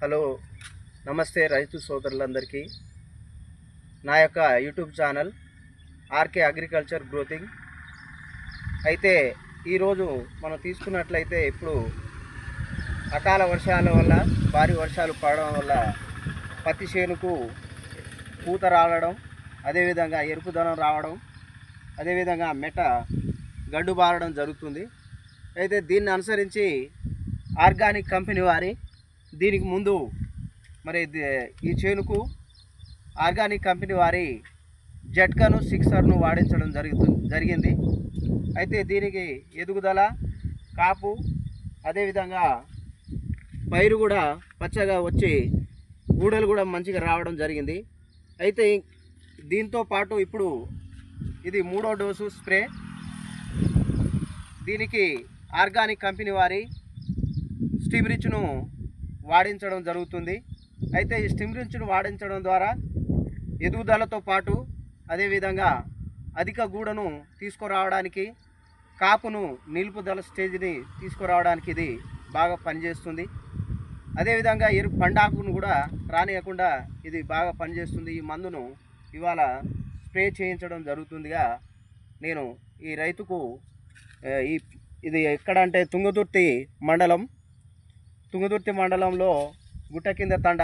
Hello, నమస్తే రైతు సోదరులందరికీ. నా యొక్క యూట్యూబ్ ఛానల్ ఆర్కే అగ్రికల్చర్ గ్రోతింగ్. అయితే ఈరోజు మనం తీసుకున్నట్లయితే ఇప్పుడు అకాల వర్షాల వల్ల, భారీ వర్షాలు పడడం వల్ల పత్తి చేనుకు పూత రావడం, అదేవిధంగా ఎరుపుదనం రావడం, అదేవిధంగా మెట గడ్డు బారడం జరుగుతుంది. అయితే దీన్ని అనుసరించి ఆర్గానిక్ కంపెనీ వారి దీనికి ముందు మరి ఈ చేనుకు ఆర్గానిక్ కంపెనీ వారి జట్కాను 6ను వాడించడం జరిగింది. అయితే దీనికి ఎదుగుదల, కాపు, అదేవిధంగా పైరు కూడా పచ్చగా వచ్చి ఊడలు కూడా మంచిగా రావడం జరిగింది. అయితే దీంతో పాటు ఇప్పుడు ఇది 3వ డోసు స్ప్రే. దీనికి ఆర్గానిక్ కంపెనీ వారి స్టీమ్ రిచ్ను వాడించడం జరుగుతుంది. అయితే ఈ స్టీమ్ రిచ్ను వాడించడం ద్వారా ఎదుగుదలతో పాటు అదేవిధంగా అధిక గూడను తీసుకురావడానికి, కాపును నిలుపుదల స్టేజ్ని తీసుకురావడానికి ఇది బాగా పనిచేస్తుంది. అదేవిధంగా పండాకును కూడా రానియకుండా ఇది బాగా పనిచేస్తుంది. ఈ మందును ఇవాళ స్ప్రే చేయించడం జరుగుతుందిగా నేను ఈ రైతుకు ఇది ఎక్కడంటే తుంగతుర్తి మండలంలో గుట్ట కింద తండ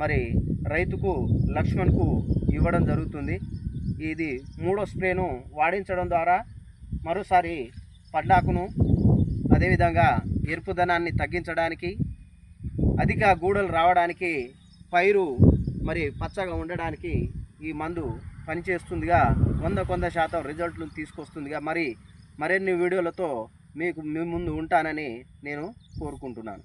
మరి రైతుకు లక్ష్మణ్కు ఇవ్వడం జరుగుతుంది. ఇది 3వ స్ప్రేను వాడించడం ద్వారా మరోసారి పడ్డాకును, అదేవిధంగా ఎరుపుదనాన్ని తగ్గించడానికి, అధిక గూడలు రావడానికి, పైరు మరి పచ్చగా ఉండడానికి ఈ మందు పనిచేస్తుందిగా 100% రిజల్ట్ను తీసుకొస్తుందిగా. మరిన్ని వీడియోలతో మీ ముందు ఉంటానని నేను కోరుకుంటున్నాను.